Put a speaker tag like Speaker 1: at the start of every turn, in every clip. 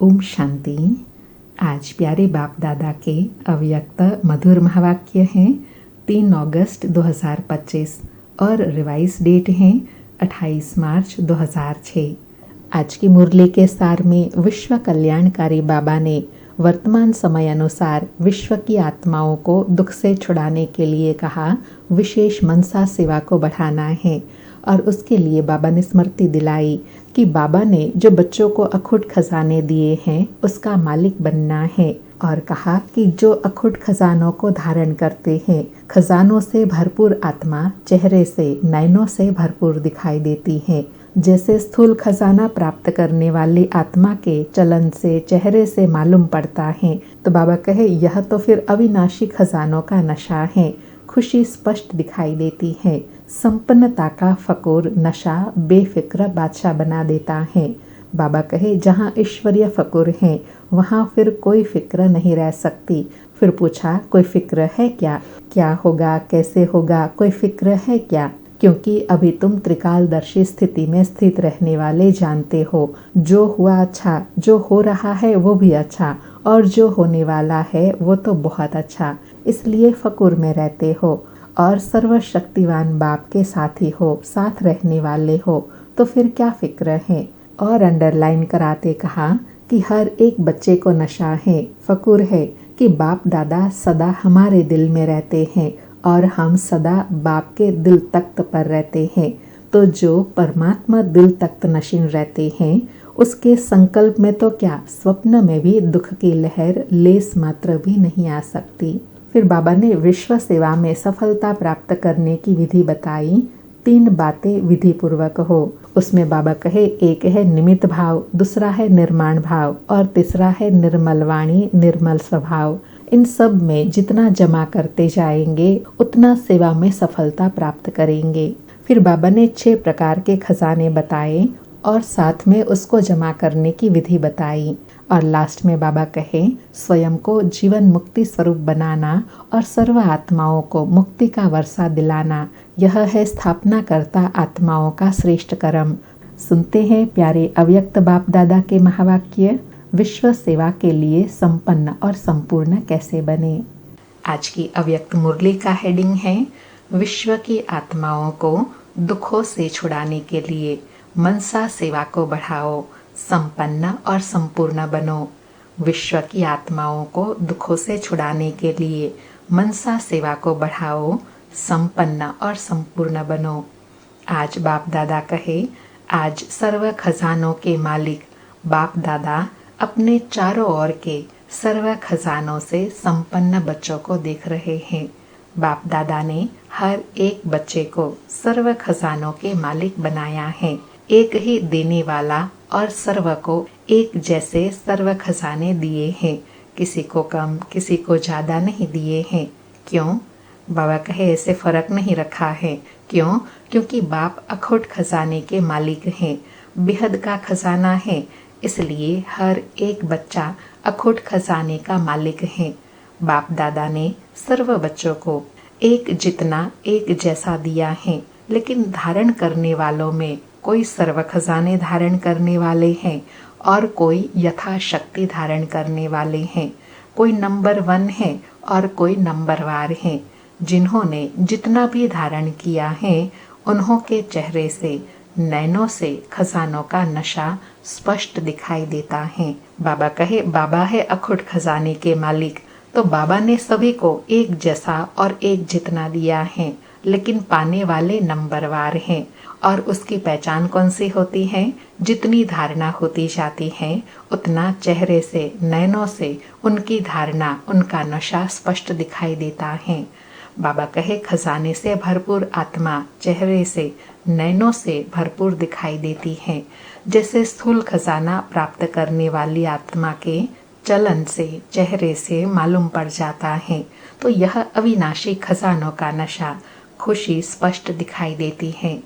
Speaker 1: ओम शांति। आज प्यारे बाप दादा के अव्यक्त मधुर महावाक्य हैं 3 अगस्त 2025 और रिवाइज डेट हैं 28 मार्च 2006। आज की मुरली के सार में विश्व कल्याणकारी बाबा ने वर्तमान समय अनुसार विश्व की आत्माओं को दुख से छुड़ाने के लिए कहा विशेष मनसा सेवा को बढ़ाना है। और उसके लिए बाबा ने स्मृति दिलाई कि बाबा ने जो बच्चों को अखुट खजाने दिए हैं उसका मालिक बनना है। और कहा कि जो अखुट खजानों को धारण करते हैं, खजानों से भरपूर आत्मा चेहरे से नयनों से भरपूर दिखाई देती है। जैसे स्थूल खजाना प्राप्त करने वाली आत्मा के चलन से चेहरे से मालूम पड़ता है, तो बाबा कहे यह तो फिर अविनाशी खजानों का नशा है। खुशी स्पष्ट दिखाई देती है। संपन्नता का फकोर नशा बेफिक्र बादशाह बना देता है। बाबा कहे जहाँ ईश्वरीय फकोर है वहाँ फिर कोई फिक्र नहीं रह सकती। फिर पूछा कोई फिक्र है क्या? क्या होगा, कैसे होगा, कोई फिक्र है क्या? क्योंकि अभी तुम त्रिकालदर्शी स्थिति में स्थित रहने वाले जानते हो, जो हुआ अच्छा, जो हो रहा है वो भी अच्छा, और जो होने वाला है वो तो बहुत अच्छा। इसलिए फकुर में रहते हो और सर्वशक्तिवान बाप के साथी हो, साथ रहने वाले हो, तो फिर क्या फिक्र है। और अंडरलाइन कराते कहा कि हर एक बच्चे को नशा है, फकुर है कि बाप दादा सदा हमारे दिल में रहते हैं और हम सदा बाप के दिल तख्त पर रहते हैं। तो जो परमात्मा दिल तख्त नशीन रहते हैं उसके संकल्प में तो क्या स्वप्न में भी दुख की लहर लेस मात्र भी नहीं आ सकती। फिर बाबा ने विश्व सेवा में सफलता प्राप्त करने की विधि बताई। 3 बातें विधि पूर्वक हो। उसमें बाबा कहे एक है निमित्त भाव, दूसरा है निर्माण भाव और तीसरा है निर्मल वाणी निर्मल स्वभाव। इन सब में जितना जमा करते जाएंगे उतना सेवा में सफलता प्राप्त करेंगे। फिर बाबा ने 6 प्रकार के खजाने बताए और साथ में उसको जमा करने की विधि बताई। और लास्ट में बाबा कहे स्वयं को जीवन मुक्ति स्वरूप बनाना और सर्व आत्माओं को मुक्ति का वर्षा दिलाना, यह है स्थापना करता आत्माओं का श्रेष्ठ कर्म। सुनते हैं प्यारे अव्यक्त बाप दादा के महावाक्य, विश्व सेवा के लिए संपन्न और संपूर्ण कैसे बने। आज की अव्यक्त मुरली का हेडिंग है विश्व की आत्माओं को दुखों से छुड़ाने के लिए मनसा सेवा को बढ़ाओ, संपन्न और संपूर्ण बनो। विश्व की आत्माओं को दुखों से छुड़ाने के लिए मनसा सेवा को बढ़ाओ, संपन्न और संपूर्ण बनो। आज बाप दादा कहे आज सर्व खजानों के मालिक बाप दादा अपने चारों ओर के सर्व खजानों से संपन्न बच्चों को देख रहे हैं। बाप दादा ने हर एक बच्चे को सर्व खजानों के मालिक बनाया है। एक ही देने वाला और सर्व को एक जैसे सर्व खजाने दिए हैं। किसी को कम किसी को ज़्यादा नहीं दिए हैं। क्यों? बाबा कहे ऐसे फर्क नहीं रखा है। क्यों? क्योंकि बाप अखोट खजाने के मालिक हैं। बेहद का खजाना है, इसलिए हर एक बच्चा अखोट खजाने का मालिक है। बाप दादा ने सर्व बच्चों को एक जितना एक जैसा दिया है, लेकिन धारण करने वालों में कोई सर्व खजाने धारण करने वाले हैं और कोई यथाशक्ति धारण करने वाले हैं। कोई नंबर 1 है और कोई नंबरवार है। जिन्होंने जितना भी धारण किया है उन्हों के चेहरे से नैनों से खजानों का नशा स्पष्ट दिखाई देता है। बाबा कहे बाबा है अखुट खजाने के मालिक, तो बाबा ने सभी को एक जैसा और एक जितना दिया है, लेकिन पाने वाले नंबरवार हैं। और उसकी पहचान कौन सी होती है? जितनी धारणा होती जाती है उतना चेहरे से नैनों से उनकी धारणा उनका नशा स्पष्ट दिखाई देता है। बाबा कहे खजाने से भरपूर आत्मा चेहरे से नैनों से भरपूर दिखाई देती है। जैसे स्थूल खजाना प्राप्त करने वाली आत्मा के चलन से चेहरे से मालूम पड़ जाता है, तो यह अविनाशी खजानों का नशा खुशी स्पष्ट दिखाई देती है।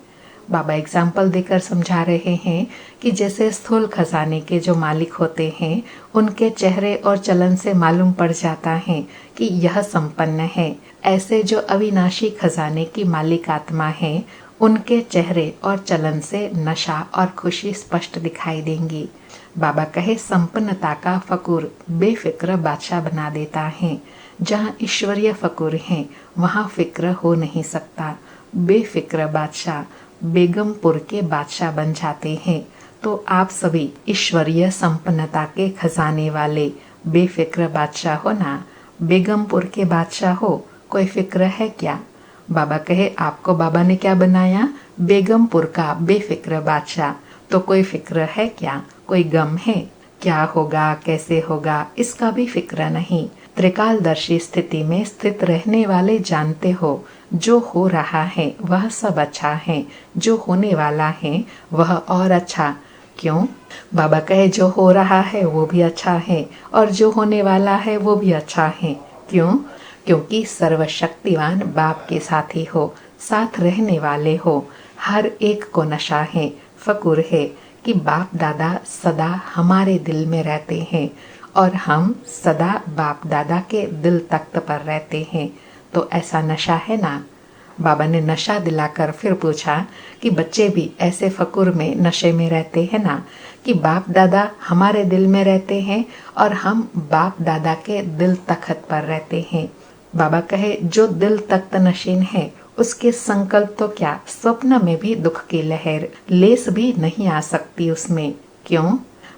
Speaker 1: बाबा एग्जाम्पल देकर समझा रहे हैं कि जैसे स्थूल खजाने के जो मालिक होते हैं उनके चेहरे और चलन से मालूम पड़ जाता है कि यह संपन्न है, ऐसे जो अविनाशी खजाने की मालिक आत्मा है उनके चेहरे और चलन से नशा और खुशी स्पष्ट दिखाई देंगी। बाबा कहे संपन्नता का फकूर बेफिक्र बादशाह बना देता है। जहाँ ईश्वरीय फकूर है वहाँ फिक्र हो नहीं सकता। बेफिक्र बादशाह बेगमपुर के बादशाह बन जाते हैं। तो आप सभी ईश्वरीय संपन्नता के खजाने वाले बेफिक्र बादशाह हो ना। बेगमपुर के बादशाह हो, कोई फिक्र है क्या? बाबा कहे आपको बाबा ने क्या बनाया? बेगमपुर का बेफिक्र बादशाह। तो कोई फिक्र है क्या? कोई गम है? क्या होगा, कैसे होगा, इसका भी फिक्र नहीं। त्रिकालदर्शी स्थिति में स्थित रहने वाले जानते हो जो हो रहा है वह सब अच्छा है, जो होने वाला है वह और अच्छा। क्यों? बाबा कहे जो हो रहा है वो भी अच्छा है और जो होने वाला है वो भी अच्छा है। क्यों? क्योंकि सर्वशक्तिवान बाप के साथी हो, साथ रहने वाले हो। हर एक को नशा है, फकुर है कि बाप दादा सदा हमारे दिल में रहते हैं और हम सदा बाप दादा के दिल तख्त पर रहते हैं। तो ऐसा नशा है ना। बाबा ने नशा दिलाकर फिर पूछा कि बच्चे भी ऐसे फकुर में नशे में रहते हैं ना कि बाप दादा हमारे दिल में रहते हैं और हम बाप दादा के दिल तख्त पर रहते हैं। बाबा कहे जो दिल तख्त नशीन है उसके संकल्प तो क्या, स्वप्न में भी दुख की लहर लेस भी नहीं आ सकती उसमें। क्यों?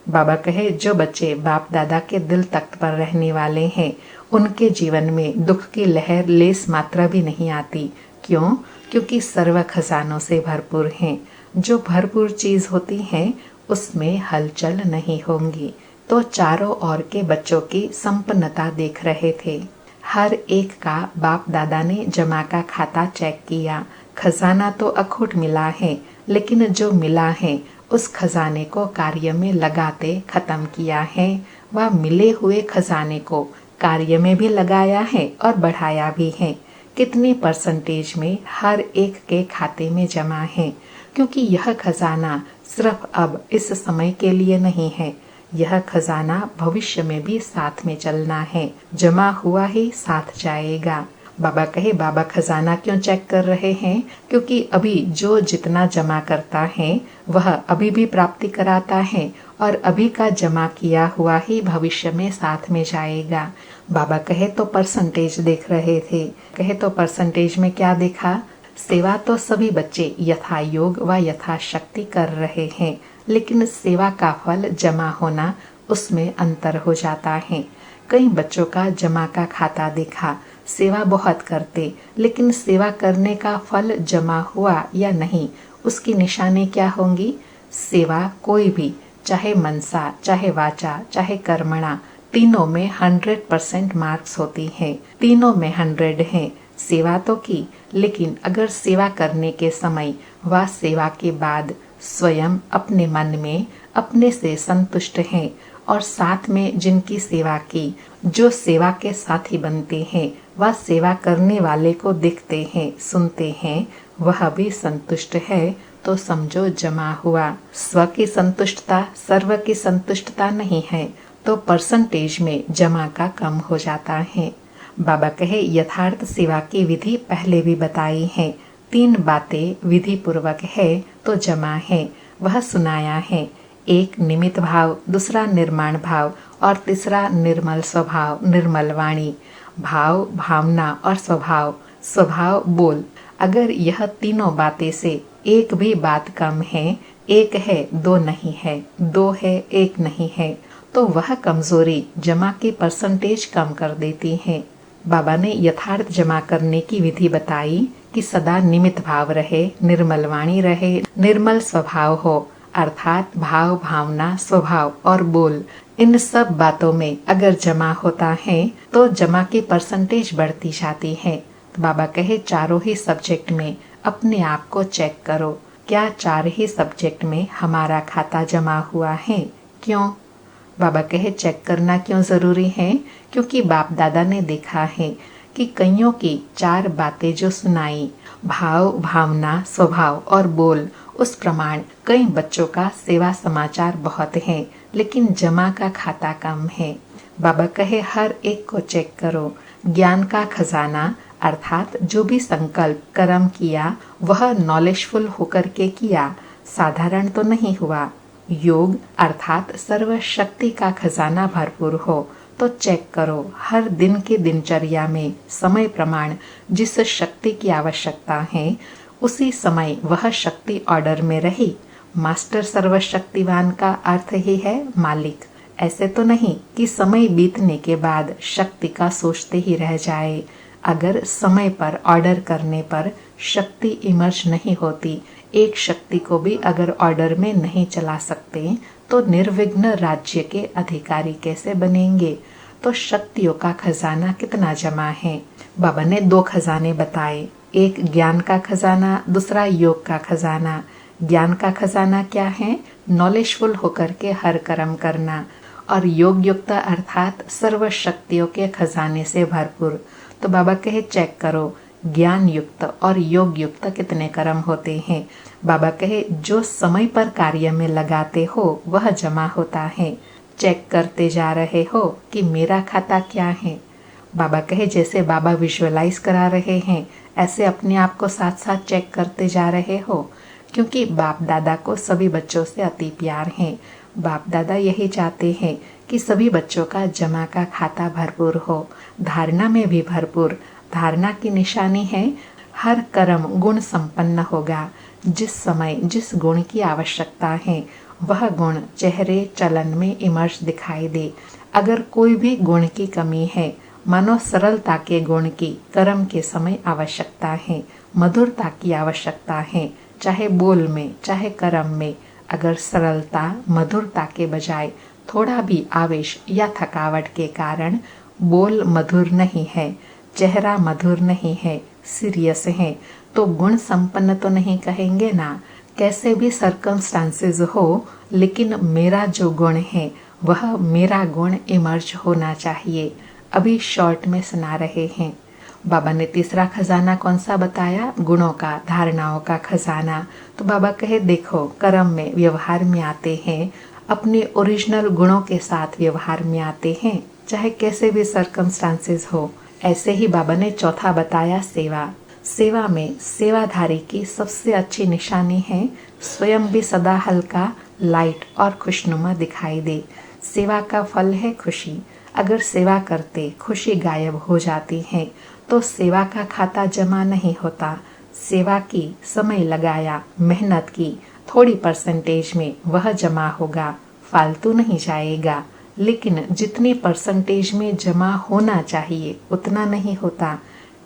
Speaker 1: बाबा कहे जो बच्चे बाप दादा के दिल तख्त पर रहने वाले हैं उनके जीवन में दुख की लहर लेस मात्रा भी नहीं आती। क्यों? क्योंकि सर्व खजानों से भरपूर हैं। जो भरपूर चीज होती है उसमें हलचल नहीं होंगी। तो चारों ओर के बच्चों की संपन्नता देख रहे थे। हर एक का बाप दादा ने जमा का खाता चेक किया। खजाना तो अखुट मिला है, लेकिन जो मिला है उस खजाने को कार्य में लगाते खत्म किया है। वह मिले हुए खजाने को कार्य में भी लगाया है और बढ़ाया भी है। कितने परसेंटेज में हर एक के खाते में जमा है, क्योंकि यह खजाना सिर्फ अब इस समय के लिए नहीं है। यह खजाना भविष्य में भी साथ में चलना है। जमा हुआ ही साथ जाएगा। बाबा कहे बाबा खजाना क्यों चेक कर रहे हैं? क्योंकि अभी जो जितना जमा करता है वह अभी भी प्राप्ति कराता है और अभी का जमा किया हुआ ही भविष्य में साथ में जाएगा। बाबा कहे तो परसेंटेज देख रहे थे। कहे तो परसेंटेज में क्या देखा? सेवा तो सभी बच्चे यथा योग व यथा शक्ति कर रहे हैं, लेकिन सेवा का फल जमा होना उसमें अंतर हो जाता है। कई बच्चों का जमा का खाता देखा, सेवा बहुत करते, लेकिन सेवा करने का फल जमा हुआ या नहीं उसकी निशानी क्या होंगी? सेवा कोई भी, चाहे मनसा, चाहे वाचा, चाहे कर्मणा, तीनों में 100% मार्क्स होती है। तीनों में 100 है। सेवा तो की, लेकिन अगर सेवा करने के समय व सेवा के बाद स्वयं अपने मन में अपने से संतुष्ट हैं और साथ में जिनकी सेवा की, जो सेवा के साथी बनते हैं, वह सेवा करने वाले को देखते हैं, सुनते हैं, वह भी संतुष्ट है, तो समझो जमा हुआ। स्व की संतुष्टता सर्व की संतुष्टता नहीं है, तो परसेंटेज में जमा का कम हो जाता है। बाबा कहे यथार्थ सेवा की विधि पहले भी बताई है। 3 बातें विधि पूर्वक है तो जमा है, वह सुनाया है। एक निमित्त भाव, दूसरा निर्माण भाव और तीसरा निर्मल स्वभाव, निर्मल वाणी। भाव, भावना और स्वभाव। स्वभाव बोल। अगर यह तीनों बातें से एक भी बात कम है, एक है दो नहीं है, दो है एक नहीं है, तो वह कमजोरी जमा की परसेंटेज कम कर देती है। बाबा ने यथार्थ जमा करने की विधि बताई कि सदा निमित्त भाव रहे, निर्मल वाणी रहे, निर्मल स्वभाव हो, अर्थात भाव, भावना, स्वभाव और बोल, इन सब बातों में अगर जमा होता है तो जमा की परसेंटेज बढ़ती जाती है। तो बाबा कहे चारों ही सब्जेक्ट में अपने आप को चेक करो, क्या 4 ही सब्जेक्ट में हमारा खाता जमा हुआ है? क्यों? बाबा कहे चेक करना क्यों जरूरी है? क्योंकि बाप दादा ने देखा है कि कईयों की 4 बातें जो सुनाई, भाव, भावना, स्वभाव और बोल, उस प्रमाण कई बच्चों का सेवा समाचार बहुत है, लेकिन जमा का खाता कम है। बाबा कहे हर एक को चेक करो। ज्ञान का खजाना अर्थात जो भी संकल्प कर्म किया वह नॉलेजफुल होकर के किया, साधारण तो नहीं हुआ। योग अर्थात सर्वशक्ति का खजाना भरपूर हो तो चेक करो हर दिन की दिनचर्या में समय प्रमाण जिस शक्ति की आवश्यकता है उसी समय वह शक्ति ऑर्डर में रही। मास्टर सर्वशक्तिवान का अर्थ ही है मालिक। ऐसे तो नहीं कि समय बीतने के बाद शक्ति का सोचते ही रह जाए। अगर समय पर ऑर्डर करने पर शक्ति इमर्ज नहीं होती, एक शक्ति को भी अगर ऑर्डर में नहीं चला सकते तो निर्विघ्न राज्य के अधिकारी कैसे बनेंगे। तो शक्तियों का खजाना कितना जमा है। बाबा ने 2 खजाने बताए, एक ज्ञान का खजाना, दूसरा योग का खजाना। ज्ञान का खजाना क्या है? नॉलेजफुल होकर के हर कर्म करना। और योग युक्त अर्थात सर्व शक्तियों के खजाने से भरपूर। तो बाबा कहे चेक करो ज्ञान युक्त और योग युक्त कितने कर्म होते हैं। बाबा कहे जो समय पर कार्य में लगाते हो वह जमा होता है। चेक करते जा रहे हो कि मेरा खाता क्या है। बाबा कहे जैसे बाबा विजुअलाइज करा रहे हैं ऐसे अपने आप को साथ साथ चेक करते जा रहे हो, क्योंकि बाप दादा को सभी बच्चों से अति प्यार है। बाप दादा यही चाहते हैं कि सभी बच्चों का जमा का खाता भरपूर हो, धारणा में भी भरपूर। धारणा की निशानी है हर कर्म गुण संपन्न होगा। जिस समय जिस गुण की आवश्यकता है वह गुण चेहरे चलन में इमर्ज दिखाई दे। अगर कोई भी गुण की कमी है, मानो सरलता के गुण की कर्म के समय आवश्यकता है, मधुरता की आवश्यकता है, चाहे बोल में चाहे कर्म में। अगर सरलता मधुरता के बजाय थोड़ा भी आवेश या थकावट के कारण बोल मधुर नहीं है, चेहरा मधुर नहीं है, सीरियस है, तो गुण संपन्न तो नहीं कहेंगे ना। कैसे भी सर्कमस्टांसेस हो, लेकिन मेरा जो गुण है वह मेरा गुण इमर्ज होना चाहिए। अभी शॉर्ट में सुना रहे हैं। बाबा ने तीसरा खजाना कौन सा बताया? गुणों का, धारणाओं का खजाना। तो बाबा कहे देखो कर्म में व्यवहार में आते हैं, अपने ओरिजिनल गुणों के साथ व्यवहार में आते हैं, चाहे कैसे भी सर्कमस्टांसेस हो। ऐसे ही बाबा ने चौथा बताया सेवा। सेवा में सेवाधारी की सबसे अच्छी निशानी है स्वयं भी सदा हल्का, लाइट और खुशनुमा दिखाई दे। सेवा का फल है खुशी। अगर सेवा करते खुशी गायब हो जाती है तो सेवा का खाता जमा नहीं होता। सेवा की, समय लगाया, मेहनत की, थोड़ी परसेंटेज में वह जमा होगा, फालतू नहीं जाएगा। लेकिन जितनी परसेंटेज में जमा होना चाहिए उतना नहीं होता।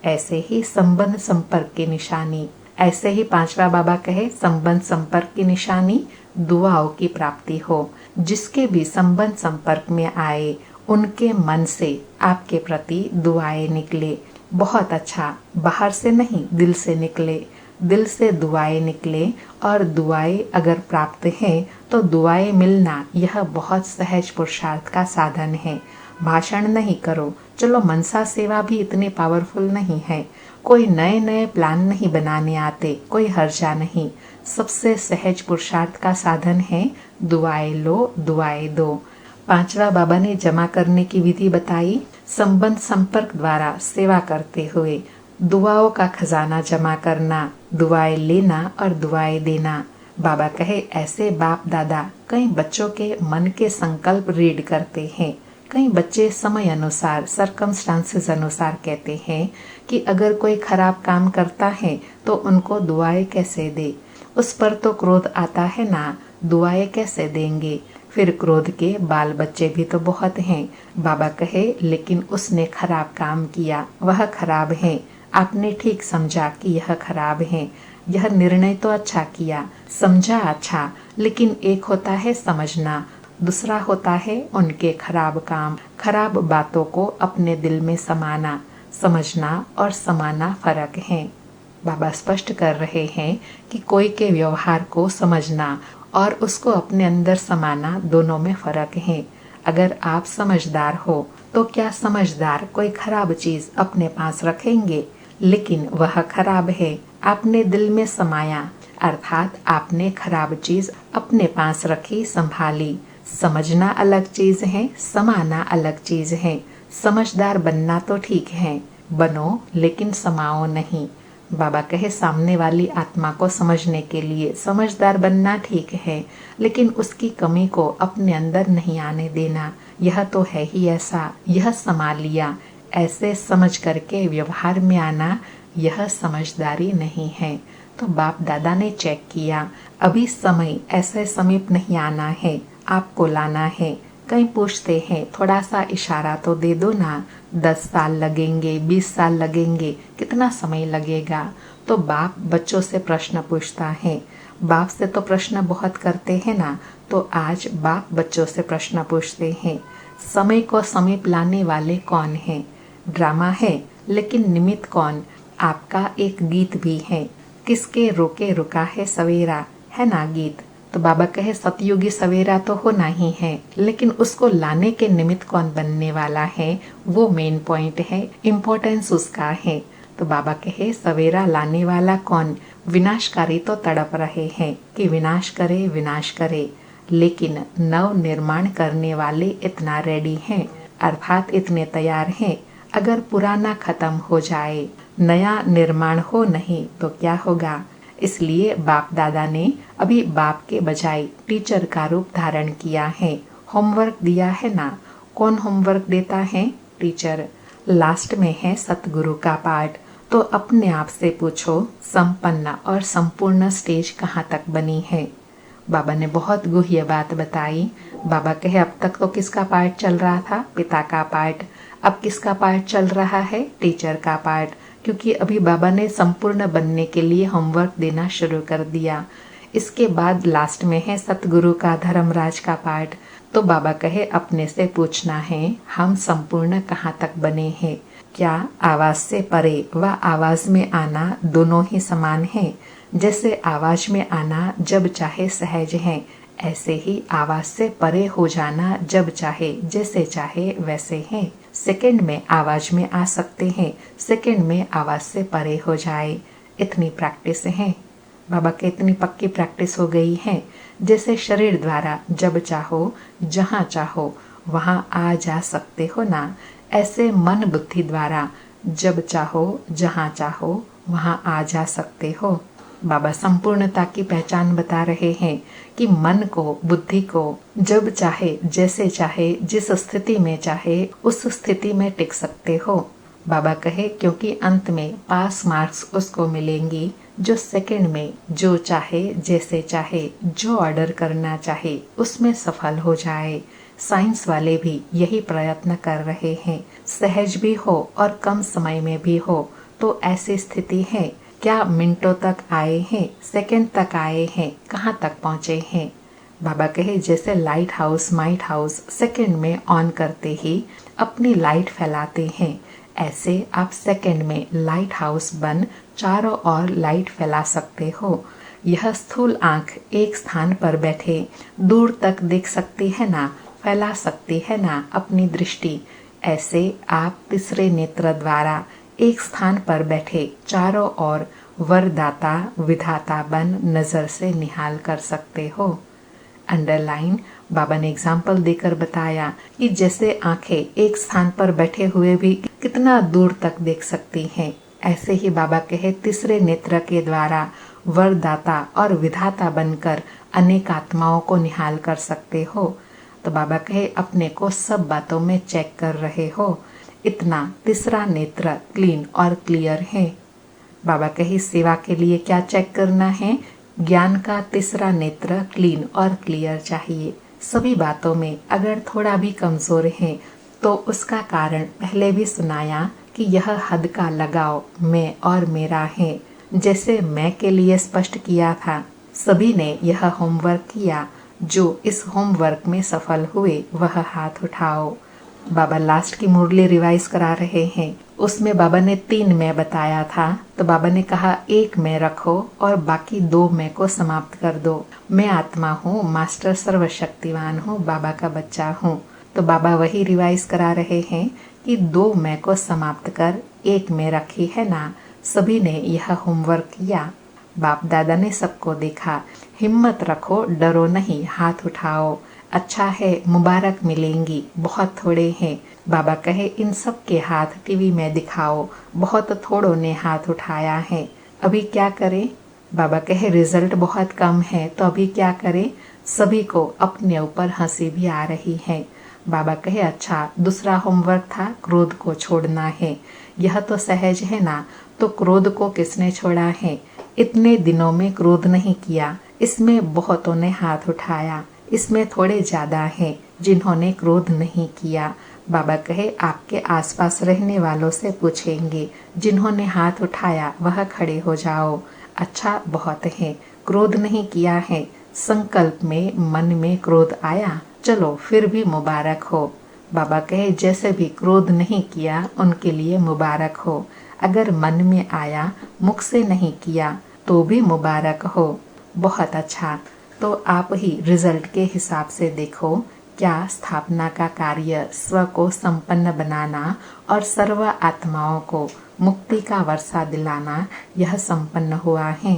Speaker 1: ऐसे ही संबंध संपर्क की निशानी। ऐसे ही पांचवा बाबा कहे संबंध संपर्क की निशानी दुआओं की प्राप्ति हो। जिसके भी संबंध संपर्क में आए उनके मन से आपके प्रति दुआएं निकले। बहुत अच्छा, बाहर से नहीं दिल से निकले, दिल से दुआएं निकले। और दुआएं अगर प्राप्त हैं तो दुआएं मिलना यह बहुत सहज पुरुषार्थ का साधन है। भाषण नहीं करो, चलो मनसा सेवा भी इतनी पावरफुल नहीं है। कोई नए नए प्लान नहीं बनाने आते, कोई हर्जा नहीं। सबसे सहज पुरुषार्थ का साधन है दुआएं लो, दुआएं दो। पांचवा बाबा ने जमा करने की विधि बताई। संबंध संपर्क द्वारा सेवा करते हुए दुआओं का खजाना जमा करना, दुआएं लेना और दुआएं देना। बाबा कहे ऐसे बाप दादा कई बच्चों के मन के संकल्प रीड करते हैं। कई बच्चे समय अनुसार, सर्कमस्टांसेस अनुसार कहते हैं कि अगर कोई खराब काम करता है तो उनको दुआएं कैसे दे। उस पर तो क्रोध आता है ना, दुआएं कैसे देंगे। फिर क्रोध के बाल बच्चे भी तो बहुत हैं। बाबा कहे लेकिन उसने खराब काम किया, वह खराब है। आपने ठीक समझा कि यह खराब है। यह निर्णय तो अच्छा किया, समझा अच्छा, लेकिन एक होता है समझना, दूसरा होता है उनके खराब काम, खराब बातों को अपने दिल में समाना। समझना और समाना फर्क है। बाबा स्पष्ट कर रहे हैं कि कोई के व्यवहार को समझना और उसको अपने अंदर समाना दोनों में फर्क है। अगर आप समझदार हो तो क्या समझदार कोई खराब चीज अपने पास रखेंगे? लेकिन वह खराब है, आपने दिल में समाया, अर्थात आपने खराब चीज अपने पास रखी, संभाली। समझना अलग चीज है, समाना अलग चीज है। समझदार बनना तो ठीक है, बनो, लेकिन समाओ नहीं। बाबा कहे सामने वाली आत्मा को समझने के लिए समझदार बनना ठीक है, लेकिन उसकी कमी को अपने अंदर नहीं आने देना। यह तो है ही ऐसा, यह समा लिया, ऐसे समझ करके व्यवहार में आना, यह समझदारी नहीं है। तो बाप दादा ने चेक किया, अभी समय ऐसे समीप नहीं आना है, आपको लाना है। कई पूछते हैं थोड़ा सा इशारा तो दे दो ना, 10 साल लगेंगे, 20 साल लगेंगे, कितना समय लगेगा। तो बाप बच्चों से प्रश्न पूछता है। बाप से तो प्रश्न बहुत करते हैं ना, तो आज बाप बच्चों से प्रश्न पूछते हैं। समय को समीप लाने वाले कौन हैं? ड्रामा है, लेकिन निमित्त कौन? आपका एक गीत भी है, किसके रोके रुका है सवेरा, है ना गीत। तो बाबा कहे सतयुगी सवेरा तो होना ही है, लेकिन उसको लाने के निमित्त कौन बनने वाला है, वो मेन पॉइंट है, इम्पोर्टेंस उसका है। तो बाबा कहे सवेरा लाने वाला कौन? विनाशकारी तो तड़प रहे हैं कि विनाश करे विनाश करे, लेकिन नव निर्माण करने वाले इतना रेडी हैं, अर्थात इतने तैयार हैं। अगर पुराना खत्म हो जाए, नया निर्माण हो नहीं तो क्या होगा। इसलिए बाप दादा ने अभी बाप के बजाय टीचर का रूप धारण किया है। होमवर्क दिया है ना। कौन होमवर्क देता है? टीचर। लास्ट में है सतगुरु का पाठ। तो अपने आप से पूछो, संपन्न और संपूर्ण स्टेज कहाँ तक बनी है। बाबा ने बहुत गुह्य बात बताई। बाबा कहे अब तक तो किसका पाठ चल रहा था? पिता का पाठ। अब किसका पाठ चल रहा है? टीचर का पाठ। क्योंकि अभी बाबा ने संपूर्ण बनने के लिए होमवर्क देना शुरू कर दिया। इसके बाद लास्ट में है सतगुरु का धर्मराज का पाठ। तो बाबा कहे अपने से पूछना है, हम संपूर्ण कहाँ तक बने हैं? क्या आवाज से परे व आवाज में आना दोनों ही समान है? जैसे आवाज में आना जब चाहे सहज है, ऐसे ही आवाज से परे हो जाना जब चाहे जैसे चाहे वैसे है। सेकंड में आवाज में आ सकते हैं, सेकंड में आवाज से परे हो जाए। इतनी प्रैक्टिस है। बाबा के इतनी पक्की प्रैक्टिस हो गई है, जैसे शरीर द्वारा जब चाहो जहाँ चाहो वहाँ आ जा सकते हो ना, ऐसे मन बुद्धि द्वारा जब चाहो जहाँ चाहो वहाँ आ जा सकते हो। बाबा संपूर्णता की पहचान बता रहे हैं कि मन को, बुद्धि को जब चाहे जैसे चाहे जिस स्थिति में चाहे उस स्थिति में टिक सकते हो। बाबा कहे क्योंकि अंत में पास मार्क्स उसको मिलेंगी जो सेकंड में जो चाहे जैसे चाहे जो ऑर्डर करना चाहे उसमें सफल हो जाए। साइंस वाले भी यही प्रयत्न कर रहे हैं, सहज भी हो और कम समय में भी हो। तो ऐसी स्थिति है, क्या मिनटों तक आए हैं, सेकंड तक आए हैं, कहाँ तक पहुँचे हैं। बाबा कहे जैसे light house might house second में ऑन करते ही अपनी लाइट फैलाते हैं, ऐसे आप सेकंड में लाइट हाउस बन चारों ओर लाइट फैला सकते हो। यह स्थूल आंख एक स्थान पर बैठे दूर तक देख सकती है ना, फैला सकती है ना अपनी दृष्टि। ऐसे आप तीसरे नेत्र द्वारा एक स्थान पर बैठे चारों ओर वरदाता विधाता बन नजर से निहाल कर सकते हो। अंडरलाइन बाबा ने एग्जाम्पल देकर बताया कि जैसे आंखें एक स्थान पर बैठे हुए भी कितना दूर तक देख सकती हैं, ऐसे ही बाबा कहे तीसरे नेत्र के द्वारा वरदाता और विधाता बनकर अनेक आत्माओं को निहाल कर सकते हो। तो बाबा कहे अपने को सब बातों में चेक कर रहे हो, इतना तीसरा नेत्र क्लीन और क्लियर है। बाबा कहे सेवा के लिए क्या चेक करना है? ज्ञान का तीसरा नेत्र क्लीन और क्लियर चाहिए। सभी बातों में अगर थोड़ा भी कमजोर है तो उसका कारण पहले भी सुनाया कि यह हद का लगाव मैं और मेरा है। जैसे मैं के लिए स्पष्ट किया था, सभी ने यह होमवर्क किया। जो इस होमवर्क में सफल हुए वह हाथ उठाओ। बाबा लास्ट की मुरली रिवाइज करा रहे हैं। उसमें बाबा ने 3 मैं बताया था, तो बाबा ने कहा 1 मैं रखो और बाकी 2 मैं को समाप्त कर दो। मैं आत्मा हूँ, मास्टर सर्वशक्तिवान हूँ, बाबा का बच्चा हूँ। तो बाबा वही रिवाइज करा रहे हैं कि 2 मैं को समाप्त कर 1 मैं रखी है ना। सभी ने यह होमवर्क किया। बाप दादा ने सबको देखा। हिम्मत रखो, डरो नहीं, हाथ उठाओ। अच्छा है, मुबारक मिलेंगी, बहुत थोड़े हैं। बाबा कहे इन सब के हाथ टीवी में दिखाओ। बहुत थोड़ों ने हाथ उठाया है। अभी क्या करें? बाबा कहे रिजल्ट बहुत कम है तो अभी क्या करें? सभी को अपने ऊपर हंसी भी आ रही है। बाबा कहे अच्छा, दूसरा होमवर्क था क्रोध को छोड़ना है। यह तो सहज है ना, तो क्रोध को किसने छोड़ा है? इतने दिनों में क्रोध नहीं किया, इसमें बहुतों ने हाथ उठाया, इसमें थोड़े ज्यादा हैं जिन्होंने क्रोध नहीं किया। बाबा कहे आपके आसपास रहने वालों से पूछेंगे, जिन्होंने हाथ उठाया वह खड़े हो जाओ। अच्छा, बहुत है, क्रोध नहीं किया है, संकल्प में मन में क्रोध आया, चलो फिर भी मुबारक हो। बाबा कहे जैसे भी क्रोध नहीं किया उनके लिए मुबारक हो, अगर मन में आया मुख से नहीं किया तो भी मुबारक हो। बहुत अच्छा, तो आप ही रिजल्ट के हिसाब से देखो, क्या स्थापना का कार्य स्व को संपन्न बनाना और सर्व आत्माओं को मुक्ति का वर्षा दिलाना यह संपन्न हुआ है।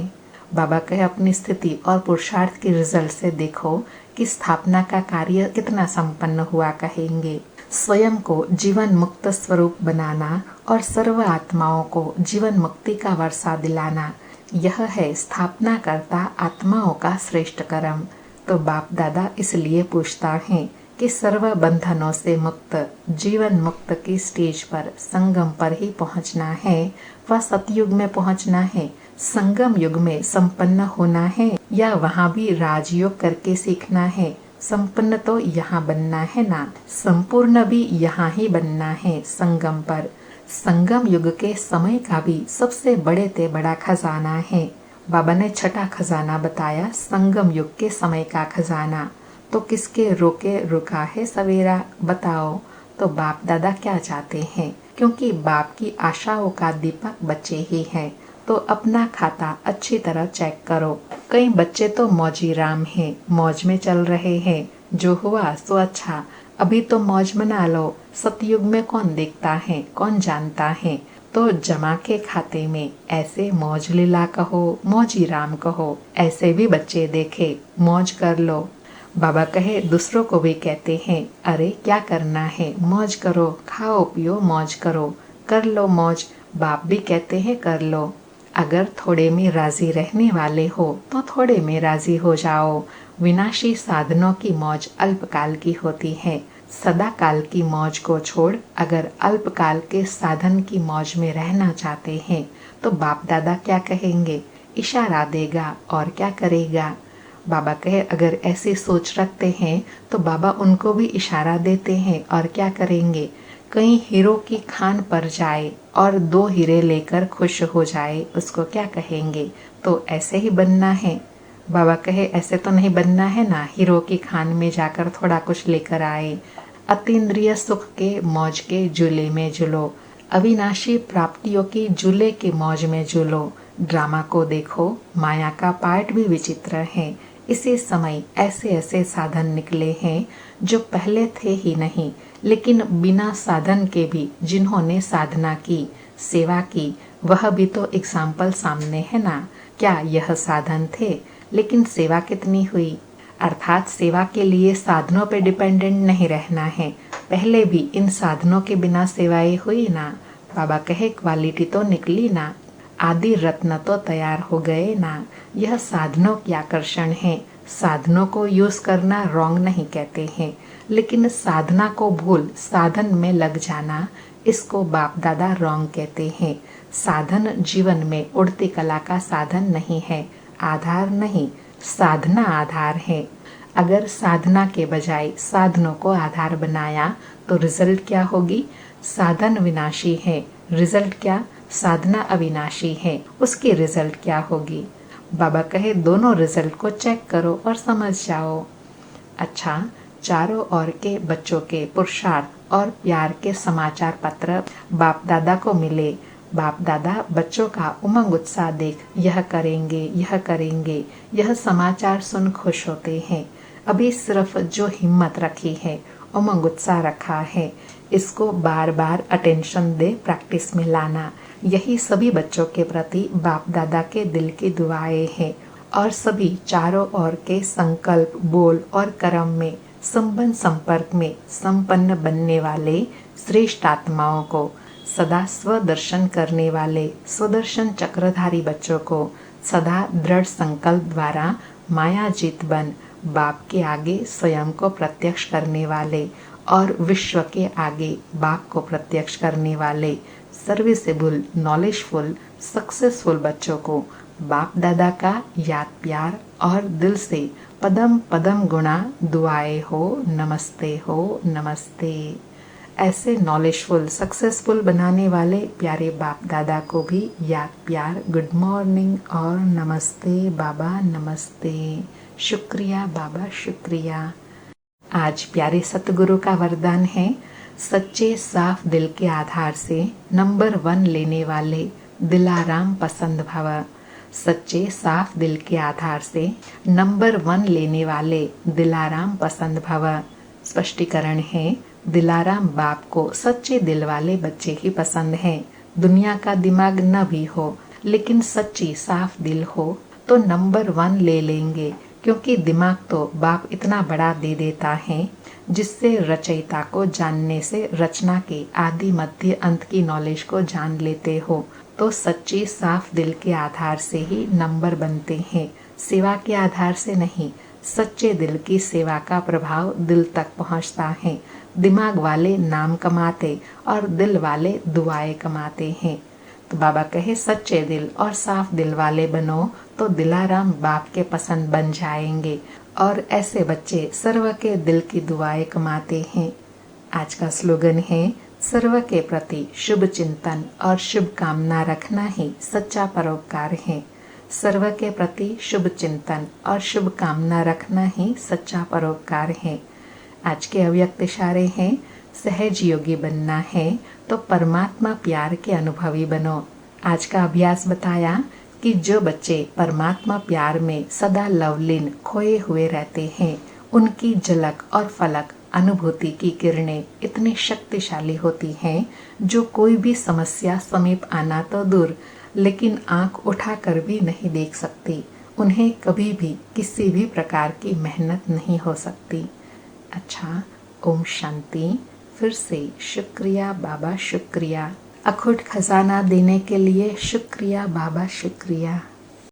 Speaker 1: बाबा कहे अपनी स्थिति और पुरुषार्थ के रिजल्ट से देखो कि स्थापना का कार्य कितना संपन्न हुआ कहेंगे। स्वयं को जीवन मुक्त स्वरूप बनाना और सर्व आत्माओं को जीवन मुक्ति का वर्षा दिलाना, यह है स्थापना करता आत्माओं का श्रेष्ठ कर्म। तो बाप दादा इसलिए पूछता है कि सर्व बंधनों से मुक्त जीवन मुक्त की स्टेज पर संगम पर ही पहुंचना है, वह सतयुग में पहुंचना है। संगम युग में संपन्न होना है या वहाँ भी राजयोग करके सीखना है? संपन्न तो यहाँ बनना है ना, संपूर्ण भी यहाँ ही बनना है संगम पर। संगम युग के समय का भी सबसे बड़े ते बड़ा खजाना है। बाबा ने छठा खजाना बताया, संगम युग के समय का खजाना। तो किसके रोके रुका है सवेरा, बताओ। तो बाप दादा क्या चाहते हैं? क्योंकि बाप की आशाओं का दीपक बच्चे ही हैं, तो अपना खाता अच्छी तरह चेक करो। कई बच्चे तो मौजी राम हैं, मौज में चल रहे हैं, जो हुआ सो अच्छा, अभी तो मौज मना लो। सतयुग में कौन देखता है, कौन जानता है? तो जमा के खाते में ऐसे मौज लीला कहो, मौजी राम कहो, ऐसे भी बच्चे देखे, मौज कर लो। बाबा कहे दूसरों को भी कहते हैं, अरे क्या करना है, मौज करो, खाओ पियो मौज करो, कर लो मौज। बाप भी कहते हैं कर लो। अगर थोड़े में राजी रहने वाले हो तो थोड़े में राजी हो जाओ। विनाशी साधनों की मौज अल्पकाल की होती है, सदा काल की मौज को छोड़ अगर अल्पकाल के साधन की मौज में रहना चाहते हैं तो बाप दादा क्या कहेंगे? इशारा देगा और क्या करेगा? बाबा कहे अगर ऐसी सोच रखते हैं तो बाबा उनको भी इशारा देते हैं और क्या करेंगे? कहीं हीरो की खान पर जाए और 2 हीरे लेकर खुश हो जाए, उसको क्या कहेंगे? तो ऐसे ही बनना है। बाबा कहे ऐसे तो नहीं बनना है ना, हीरो की खान में जाकर थोड़ा कुछ लेकर आए। अतीन्द्रिय सुख के मौज के झूले में झूलो, अविनाशी प्राप्तियों की झूले के मौज में झूलो। ड्रामा को देखो, माया का पार्ट भी विचित्र है। इसी समय ऐसे ऐसे साधन निकले हैं जो पहले थे ही नहीं, लेकिन बिना साधन के भी जिन्होंने साधना की, सेवा की, वह भी तो एग्जाम्पल सामने है ना। क्या यह साधन थे, लेकिन सेवा कितनी हुई? अर्थात सेवा के लिए साधनों पे डिपेंडेंट नहीं रहना है, पहले भी इन साधनों के बिना सेवाएं हुई ना। बाबा कहे क्वालिटी तो निकली ना, आदि रत्न तो तैयार हो गए ना। यह साधनों की आकर्षण है। साधनों को यूज करना रॉन्ग नहीं कहते हैं, लेकिन साधना को भूल साधन में लग जाना, इसको बाप दादा रॉन्ग कहते हैं। साधन जीवन में उड़ती कला का साधन नहीं है, आधार नहीं, साधना आधार है। अगर साधना के बजाय साधनों को आधार बनाया तो रिजल्ट क्या होगी? साधन विनाशी है, रिजल्ट क्या? साधना अविनाशी है, उसकी रिजल्ट क्या होगी? बाबा कहे दोनों रिजल्ट को चेक करो और समझ जाओ। अच्छा, चारों ओर के बच्चों के पुरुषार्थ और प्यार के समाचार पत्र बाप दादा को मिले। बाप दादा बच्चों का उमंग उत्साह देख यह करेंगे, यह करेंगे, यह समाचार सुन खुश होते हैं। अभी सिर्फ जो हिम्मत रखी है, उमंग उत्साह रखा है, इसको बार बार अटेंशन दे प्रैक्टिस में लाना, यही सभी बच्चों के प्रति बाप दादा के दिल की दुआएं हैं। और सभी चारों ओर के संकल्प, बोल और कर्म में संबंध संपर्क में संपन्न बनने वाले श्रेष्ठ आत्माओं को सदा स्वदर्शन करने वाले स्वदर्शन चक्रधारी बच्चों को सदा दृढ़ संकल्प द्वारा मायाजीत बन बाप के आगे स्वयं को प्रत्यक्ष करने वाले और विश्व के आगे बाप को प्रत्यक्ष करने वाले सर्विसेबल, नॉलेजफुल, सक्सेसफुल बच्चों को बाप दादा का याद प्यार और दिल से पदम पदम गुणा दुआएं हो, नमस्ते हो, नमस्ते। ऐसे नॉलेजफुल, सक्सेसफुल बनाने वाले प्यारे बाप दादा को भी याद प्यार, गुड मॉर्निंग और नमस्ते बाबा, नमस्ते। शुक्रिया बाबा, शुक्रिया। आज प्यारे सतगुरु का वरदान है, सच्चे साफ दिल के आधार से नंबर 1 लेने वाले दिलाराम पसंद भव। सच्चे साफ दिल के आधार से नंबर 1 लेने वाले दिलाराम पसंद भव। स्पष्टीकरण है, दिलाराम बाप को सच्चे दिल वाले बच्चे ही पसंद हैं। दुनिया का दिमाग न भी हो लेकिन सच्ची साफ दिल हो तो नंबर 1 ले लेंगे, क्योंकि दिमाग तो बाप इतना बड़ा दे देता है जिससे रचयिता को जानने से रचना के आदि मध्य अंत की नॉलेज को जान लेते हो। तो सच्ची साफ दिल के आधार से ही नंबर बनते हैं, सेवा के आधार से नहीं। सच्चे दिल की सेवा का प्रभाव दिल तक पहुंचता है। दिमाग वाले नाम कमाते और दिल वाले दुआएं कमाते हैं। तो बाबा कहे, सच्चे दिल और साफ दिल वाले बनो तो दिलाराम बाप के पसंद बन जाएंगे और ऐसे बच्चे सर्व के दिल की दुआएं कमाते हैं। आज का स्लोगन है, सर्व के प्रति शुभ चिंतन और शुभ कामना रखना ही सच्चा परोपकार है। सर्व के प्रति शुभ चिंतन और शुभ कामना रखना ही सच्चा परोपकार है। आज के अव्यक्त इशारे हैं, सहज योगी बनना है तो परमात्मा प्यार के अनुभवी बनो। आज का अभ्यास बताया कि जो बच्चे परमात्मा प्यार में सदा लवलीन खोए हुए रहते हैं, उनकी झलक और फलक अनुभूति की किरणें इतनी शक्तिशाली होती हैं जो कोई भी समस्या समीप आना तो दूर, लेकिन आंख उठाकर भी नहीं देख सकती। उन्हें कभी भी किसी भी प्रकार की मेहनत नहीं हो सकती। अच्छा, ओम शांति। फिर से शुक्रिया बाबा, शुक्रिया। अखुट खजाना देने के लिए शुक्रिया बाबा, शुक्रिया।